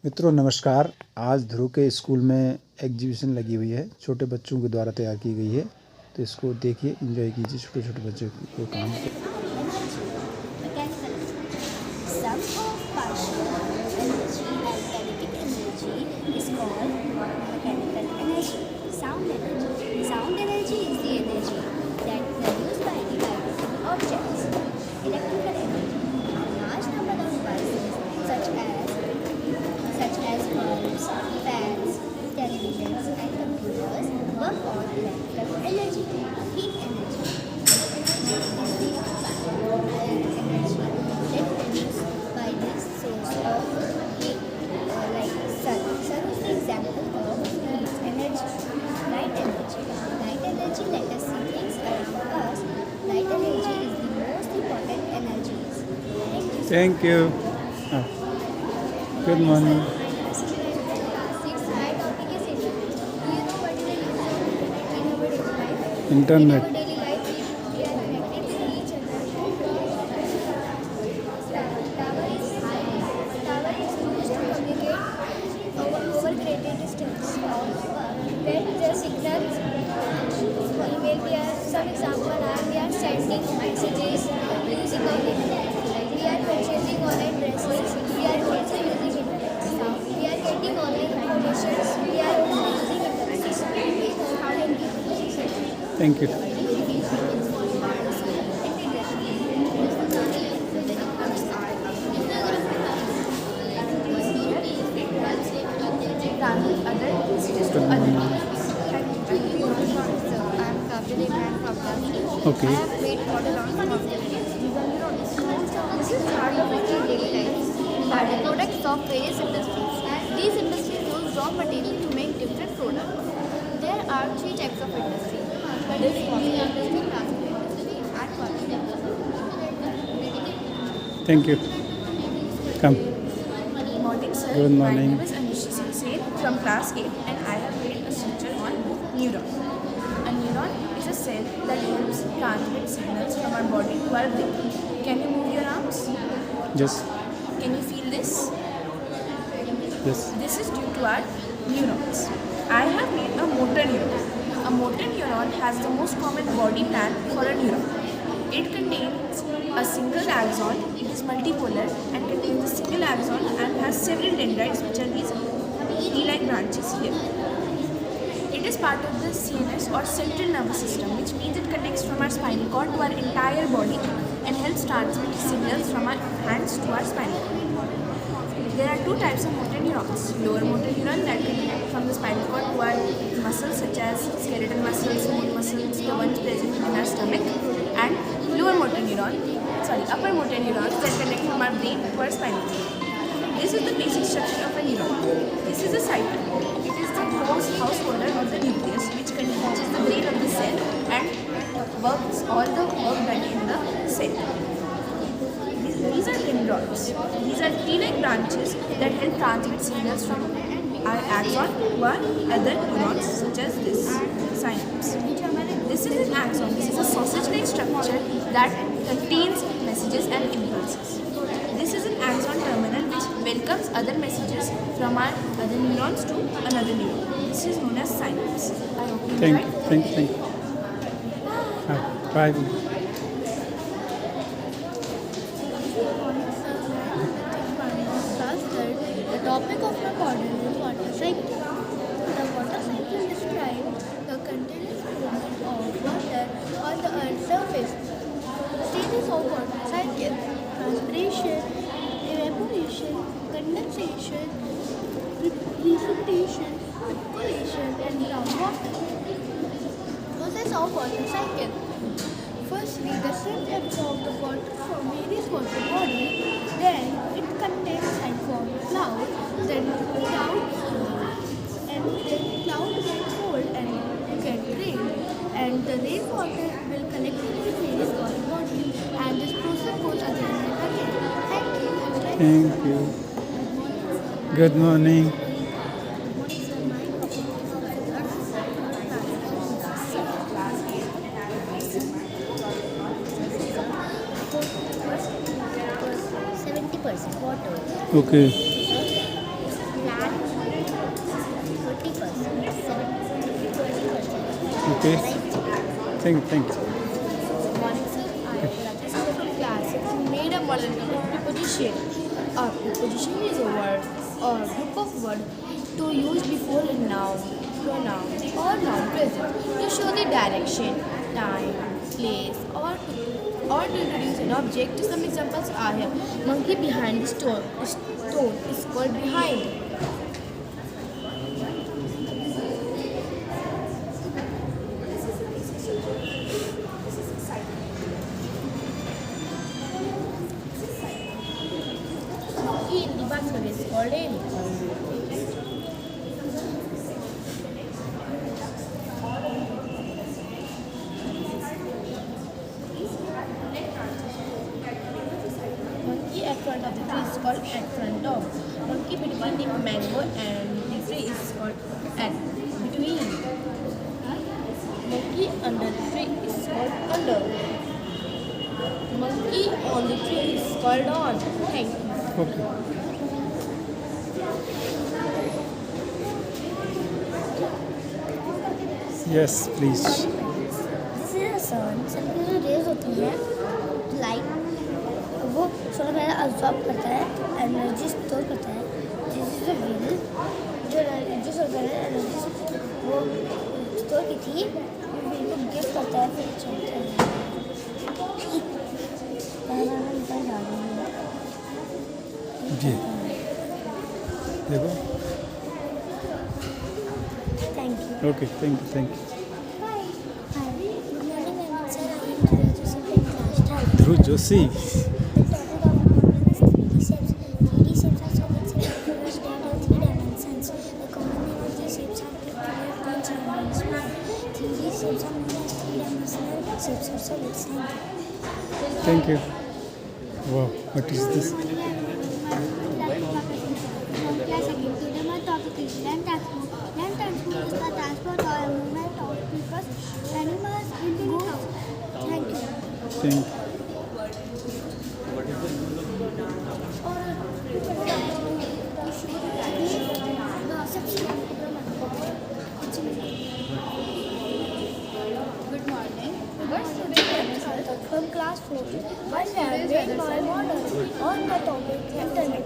मित्रों नमस्कार। आज ध्रुव के स्कूल में एग्जीबिशन लगी हुई है, छोटे बच्चों के द्वारा तैयार की गई है। तो इसको देखिए, एंजॉय कीजिए छोटे छोटे बच्चों को काम को। Sum of partial energy and kinetic energy is called mechanical energy. Sound energy. Sound energy is the energy that produced by the vibrating objects. Electrical energy. A large number of devices such as bulbs, fans, televisions, and computers work on electrical energy. Heat energy. Heat energy is the energy that produced by this source of heat, like sun. Sun is the example of heat energy. Light energy. Light energy let us see things around us. Light energy is the most important energy. Thank you. Good morning. My topic is internet. Do you know what is the use of internet in our daily life? Internet. In our daily life, we are connected to each other. Tower is used to communicate over greater distance. When the signals, when we are, some example are, we are sending messages using our internet. We are purchasing online dresses. We are also using internet. We are getting online information. We are also using internet. Thank you. Translate other messages to other devices. I am Kavya from Kavya. Okay. I have made model on some of the videos. This is part of our daily lives. Are the products of various industries. These industries use raw material to make different products. There are three types of industry. This industry, plastic industry, and cotton industry. Thank you. Come. Morning, sir. Good My morning. name is Anisha Singh from class 8 and I have made a structure on neuron. A neuron is a cell that helps transmit signals from our body to our brain. Can you move your arms? Yes. Can you feel this? Yes. This is due to our neurons. I have made a motor neuron. A motor neuron has the most common body plan for a neuron. It contains a single axon, it is multipolar and contains a single axon and has several dendrites, which are these tree-like branches here. It is part of the CNS or central nervous system, which means it connects from our spinal cord to our entire body and helps transmit signals from our hands to our spinal cord. There are two types of motor neurons. Lower motor neuron that can connect from the spinal cord to our muscles such as skeletal muscles, smooth muscles, the ones present in our stomach, and upper motor neurons that connect from our brain to our spinal cord. This is the basic structure of a neuron. This is a cycle. It is the householder of the nucleus, which is the brain of the cell and works all the work done in the cell. These are dendrites. These are tree-like branches that help transmit signals from our axon to our other neurons, such as this synapse. This is an axon. This is a sausage-like structure that contains messages and impulses. This is an axon terminal which welcomes other messages from our other neurons to another neuron. This is known as synapse. I hope you Thank enjoyed. you. Thank you. Thank you. Bye. The topic of my model is water cycle. The water cycle describes the continuous movement of water on the Earth's surface. Stages of water cycle: transpiration, evaporation, condensation, precipitation, percolation, and groundwater. Process of water cycle. Firstly, the sun absorbs the water from various water bodies. Then it contains and forms clouds. Then clouds get cold and get rain. And the rainwater will connect with various water bodies. And this process goes again and again. Thank you. Thank you. Good morning. Water. Okay. Okay. Thank you. Morning, sir. I am Rajesh from class 6. We made a model of preposition. A preposition is a word or group of words to use before a noun, pronoun, or noun present to show the direction, time, place, or to introduce an object. Some examples are here. Monkey behind the stone is called behind. Monkey in the basket is called in. Monkey at front of the tree is called at front of. Monkey between the mango and the tree is called at between. Monkey under the tree is called under. Monkey on the tree is called on. Thank you. Okay. Yes, please. This is a sun. सन की जो raise होती हैं light वो solar panel absorb करता है energy store करता है this is the wheel जो सोलर पैनल एनर्जी वो स्टोर की थी वो व्हील को गिफ्ट करता है फिर चलता है जी देखो. Thank you Okay, thank you. Good morning ma'am sir I am class 12 Dhruv Joshi. Thank you. Wow, what is this? Thank you. Good morning. What's today's episode? From class 4, one have made my model on the topic internet.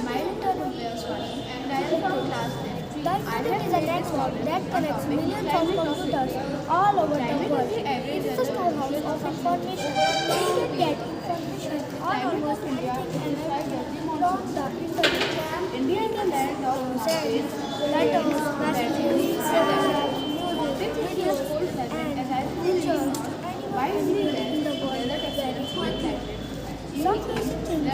My little players watching and I am from class 3. The internet is a network that connects millions of computers all over the world. It is a storehouse of information. You can get information on almost anything and everything from the internet. India is the land of Send letters, messages, music, videos, and pictures. Why is it In the world very quickly. Some basic things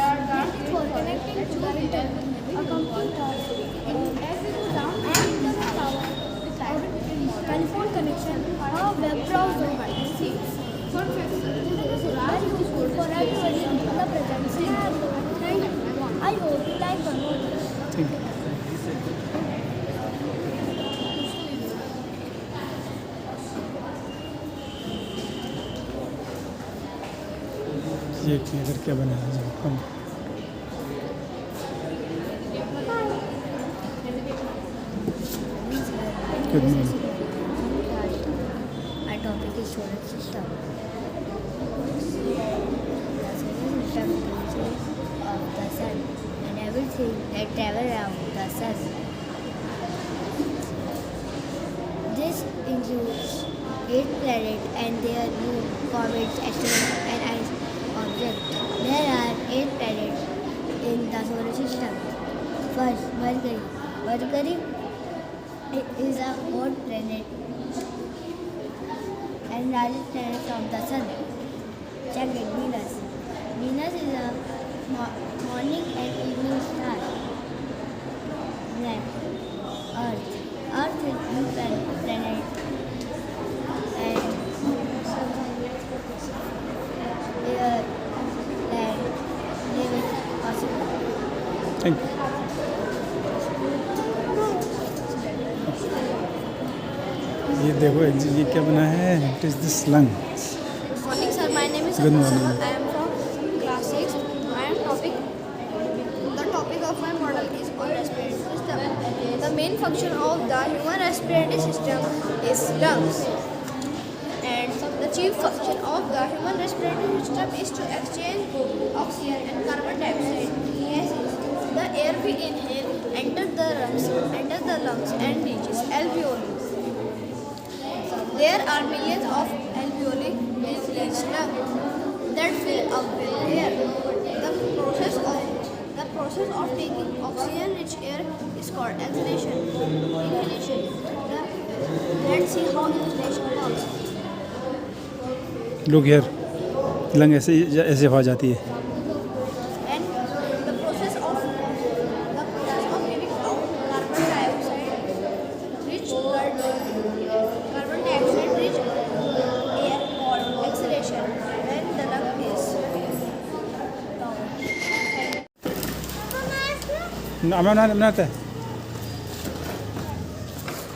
for connecting to the internet, a computer, internet tower, telephone connection, or web browser. This is very useful for everybody in the present scenario. Thank you. I hope you like the notes. Thank you. ये इधर क्या बना है हम Good morning. My topic is solar system. The solar system consists of the sun and everything that travel around the sun. This includes 8 planets and their moon, comets, asteroids, and ice objects. There are 8 planets in the solar system. First, Mercury. Mercury is a hot planet and largest planet of the sun. Second, Venus. Venus is a morning and evening star. Then, Earth. Earth is blue planet and air, land, living, possible. Thank you. ये देखो ये क्या बना है it is this lung Good morning, sir. My name is Good Anusha. morning. I am from class 6. The topic of my model is on respiratory system. The main function of the human respiratory system is lungs. And the chief function of the human respiratory system is to exchange oxygen and carbon dioxide gases. The air we inhale enters the lungs and reaches alveoli. There are millions of alveoli in each lung that fill up with air. The process of taking oxygen-rich air is called exhalation. Inhalation. Let's see how inhalation works. Look here, lung ऐसे आवाज आती है. And the process of giving out carbon dioxide rich air called exhalation when the lung is down. बनाता है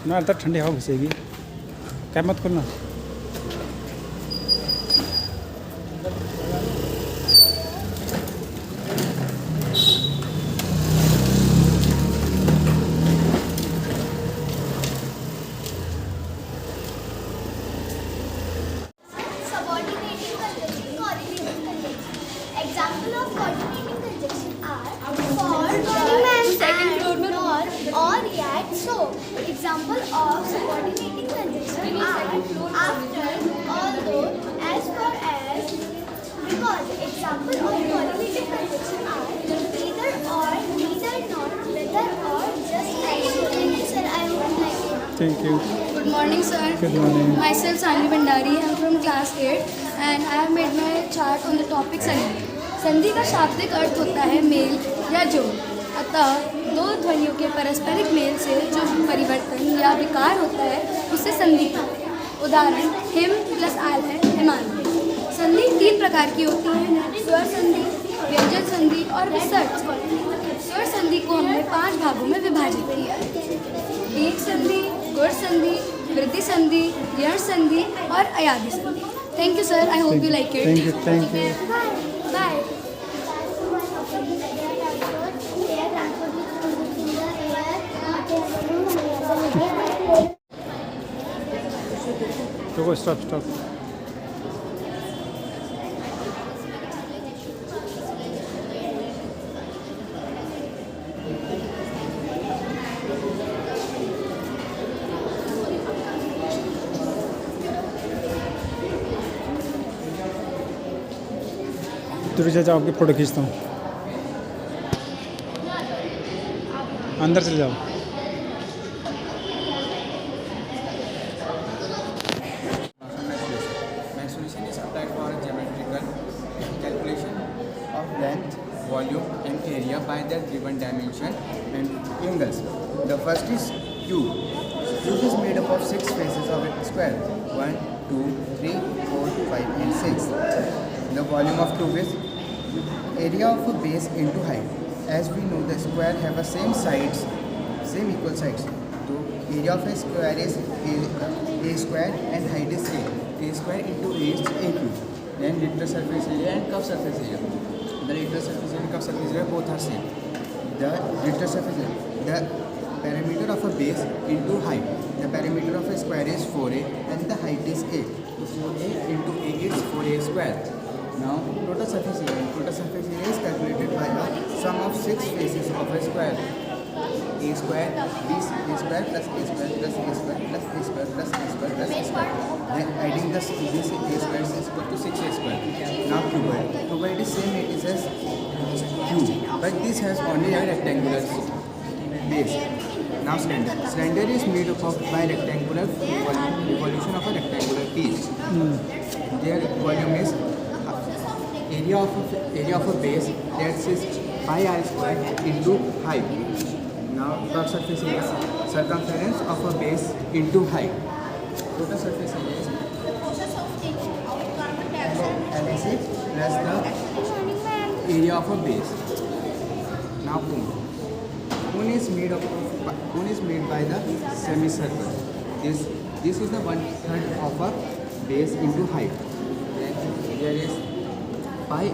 ना आता ठंडी हवा घुसेगी. क्या मत खोलना. Subordinating conjunction, correlating conjunction. Example of coordinating conjunction are for, and, nor, or, yet, so. Example of subordinating conjunction are after, although, as far as, because. Example of correlating conjunction are either or, neither nor, whether or, just like. Thank you, sir. I would like to. Thank you. Good morning, sir. Good morning. Myself Sani Bhandari. I am from class 8 and I have made my chart on the topic संधि. संधि का शाब्दिक अर्थ होता है mail या जोड़. अतः दो ध्वनियों के पारस्परिक मेल से जो परिवर्तन या विकार होता है उसे संधि कहते हैं. उदाहरण हिम प्लस आल है हिमालय. संधि 3 प्रकार की होती है: स्वर संधि, व्यंजन संधि और विसर्ग संधि. स्वर संधि को हमने 5 भागों में विभाजित किया है: दीर्घ संधि, गुण संधि, वृद्धि संधि, यण संधि और अयादि संधि. Thank you sir. I hope you like it. Thank you. Bye. रुको, स्टॉप. दूर से जाओ, आपकी फ़ोटो खींचता हूँ. अंदर चले जाओ. Mensuration is applied for geometrical calculation of length, volume and area by their given dimension and angles. The first is cube. Cube is made up of 6 faces of a square: 1, 2, 3, 4, 5 and 6. The volume of cube is area of a base into height. As we know, the square have a same equal sides. So area of a square is a square and height is a. A square into a is a cube. Then literal surface area and curved surface area. The literal surface area and curved surface area both are same. The literal surface area, the perimeter of a base into height. The perimeter of a square is 4a and the height is 8. So 4a into a is 4a square. Now total surface area. Total surface area is calculated by a sum of 6 faces of a square. A square, b square plus a square plus a square plus a square plus a square plus a square. Then adding this a square is equal to 6a square. Now cuboid. Cuboid is same it is as cube, but this has only a rectangular base. Now cylinder. Cylinder is made up of by rectangular revolution of a rectangular piece. Their volume is area of a base, that is pi r square into height. Now curved surface area is circumference of a base into height. Total surface area is LSA plus the area of a base. Now cone. Cone is made by the semicircle. This is the 1/3 of a base into height. Then there is pi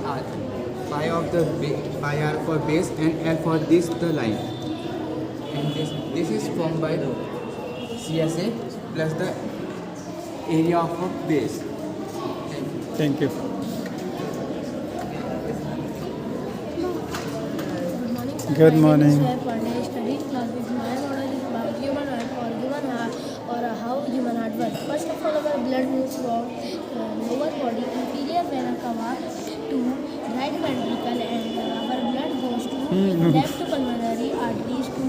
r for base and L for this the line. and this is formed by CSA plus the area of a base. Thank you. Good morning. I studied class with my model is about human heart or human heart or how human heart works. First of all, our blood moves from lower body, inferior vena cava to right ventricle, and our blood goes to left pulmonary arteries to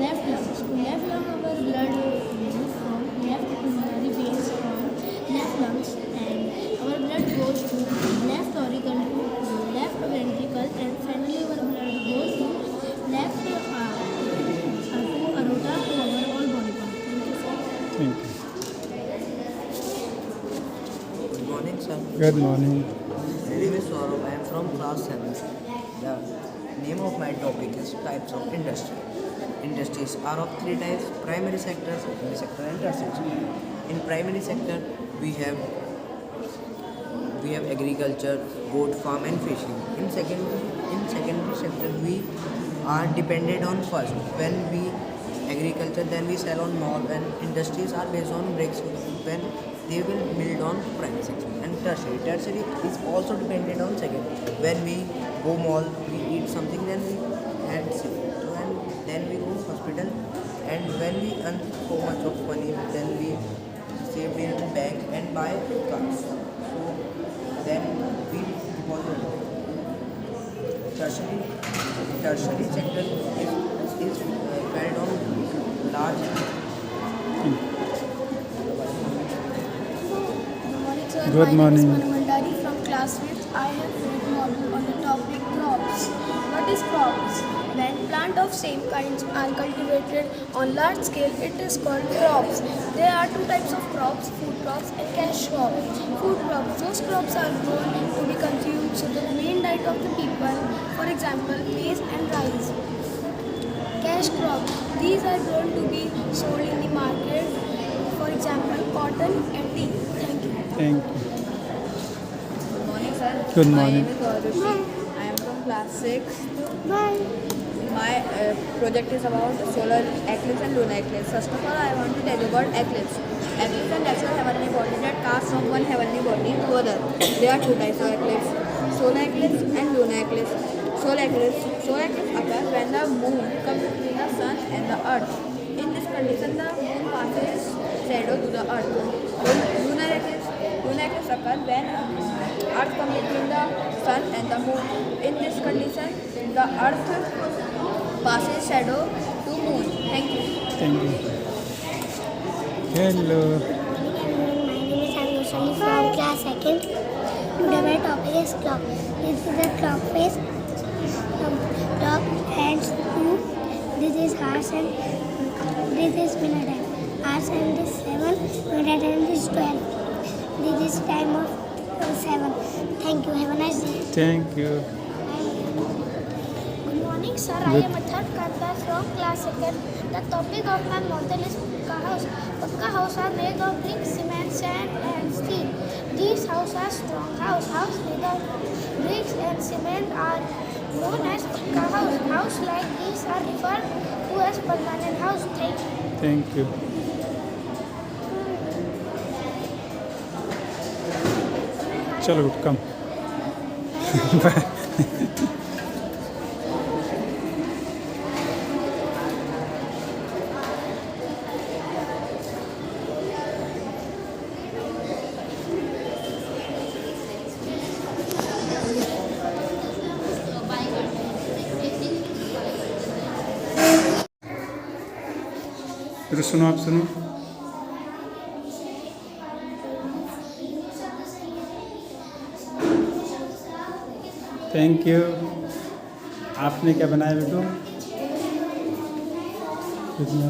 left lungs. To left lung, our blood moves from left pulmonary veins from left lungs, and our blood goes to left auricle to left ventricle, and finally our blood goes to left aorta to our all body part. Thank you, sir. Thank you. Good morning, sir. Good morning. My name is Saurabh. I am from class 7. The name of my topic is types of industry. Industries are of three types: primary sector, secondary sector, and tertiary sector. In primary sector, we have agriculture, goat farm, and fishing. In secondary sector, we are dependent on first. When we agriculture, then we sell on mall, and industries are based on bricks. When they will build on primary sector. And tertiary is also dependent on second. When we go mall, we eat something, then we had sick, and then we go hospital, and when we earn so much of money, then we save in the bank and buy cars. So then we deposit. Tertiary sector is carried on large. Good morning. My name is Manmandari from class 5th. I have read model on the topic crops. What is crops? When plants of same kinds are cultivated on large scale, it is called crops. There are two types of crops: food crops and cash crops. Food crops, those crops are grown to be consumed, so the main diet of the people. For example, maize and rice. Cash crops, these are grown to be sold in the market. For example, cotton and tea. Thank you. Thank you. Good morning, sir. Good My morning. name is Gaurashi. I am from class 6. My project is about solar eclipse and lunar eclipse. First of all, I want to tell you about eclipse. Eclipse and natural heavenly body that cast from one heavenly body to other. There are two types of eclipse: solar eclipse and lunar eclipse. Solar eclipse occurs when the moon comes between the sun and the earth. In this condition, the moon passes shadow to the earth. Lunar eclipse occurs when earth comes between the sun and the moon. In this condition, the earth passes shadow to moon. Thank you. Thank you. Hello. My name is Anusali from class 2nd. Today my topic is clock. This is a clock face. Clock hands 2. This is hours and this is minute hand. Hours and this 7. Minute hand is 12. This is time of 7. Thank you. Have a nice day. Thank you. Good morning, sir. I am Athar Kanta from class 2nd. The topic of my model is Pakka house. Pakka house are made of brick, cement, sand, and steel. These houses are strong house. House made of bricks and cement are known as Pakka house. House like these are referred to as permanent house. Thank you. Thank you. Chalo, come. फिर सुनो, आप सुनो. Thank you. आपने क्या बनाया बेटू? कितना?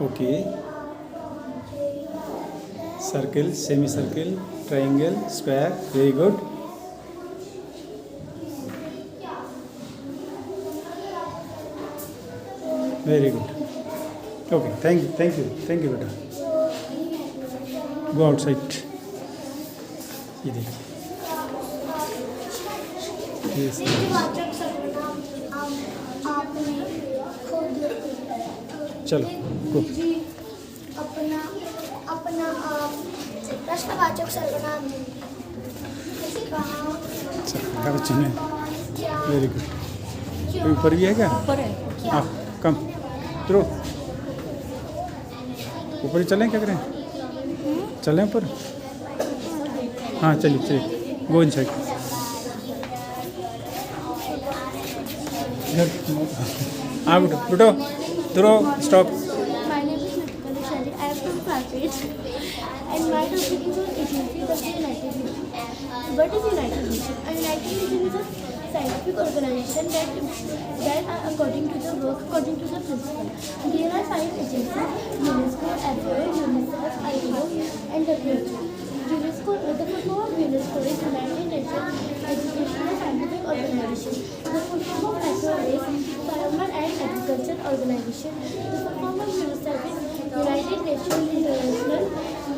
Okay. Circle, semi circle, triangle, square. Very good. Very good. Okay, thank you बेटा. Go outside. ये देखिए. Yes. वाचक सर्वनाम आपने खुद चलो गो। जी अपना अपना आप प्रश्नवाचक सर्वनाम कहाँ क्या बच्चे में क्या वेरी गुड। ऊपर भी है क्या? हाँ कम उतरो ऊपर ही चलें क्या करें? चलें ऊपर? हाँ चलिए चलिए गो इन साइड। हाँ उठो उतरो stop. My name is Nitika Deshali. I am from class 8 and my topic is on agency of the United Nations. What is United Nations? A United Nations is a scientific organization that are according to the principle. There are 5 agencies: UNESCO, FAO, UNICEF, ILO, and WHO. UNESCO, the full form of UNESCO is United Nations Educational Scientific Organization. The full form of FAO is Farmer and Agriculture Organization. The full form of UNICEF is United Nations International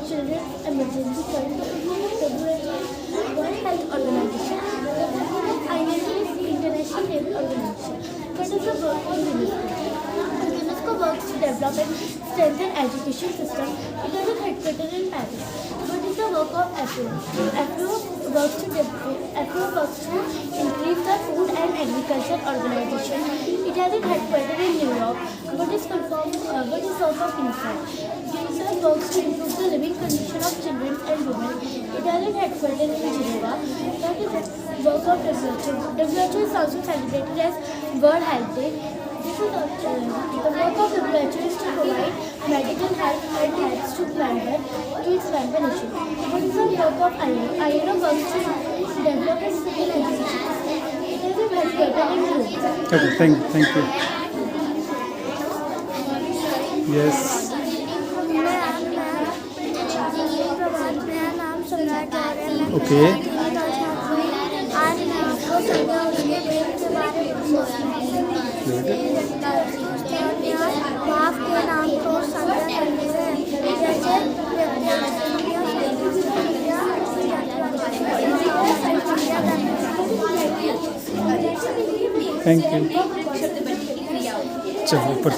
Children's Emergency Fund. The full form of WHO is World Health Organization. The full form of ILO is International Labour Organization. What is the work of UNESCO? UNESCO works to develop and strengthen education system. It has a headquarters in Paris. What is the work of FAO? FAO works to increase the food and agriculture organization. It has its headquarters in New York. What is work of UNICEF? UNICEF works to improve the living condition of children and women. It has its headquarters in Geneva. What is the work of WHO? WHO is also celebrated as World Health Day. The work of WHO is to provide medical help and helps to its member nations. What is the work of ILO? ILO works to develop a civil education system. It has a headquarters in Rome. Okay, thank you. Yes. मेरा नाम सम्राट आर्य है। Okay. आज मैं आपको समझा उसके brain के बारे में भाव के नाम को समझा करते हैं जैसे थैंक यू। चलो ऊपर।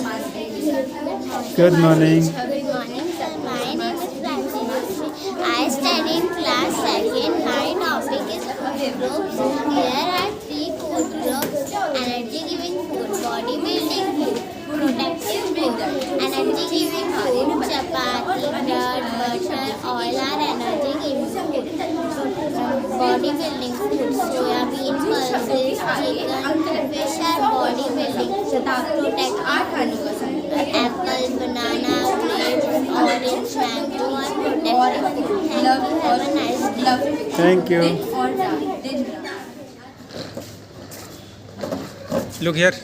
Good morning. Good morning, sir. My name is Pranjali. I study in class 2nd. My topic is food groups. There are 3 food groups: energy-giving food, body-building food, protective food. Energy-giving food, chapati, bread, butter, oil are energy-giving food. Body-building food, soya bean, pulses, chicken, fish are body-building food. Protective food, apple, banana, grape, orange, mango are protective food. Thank you. Have a nice day. Thank you. Look here.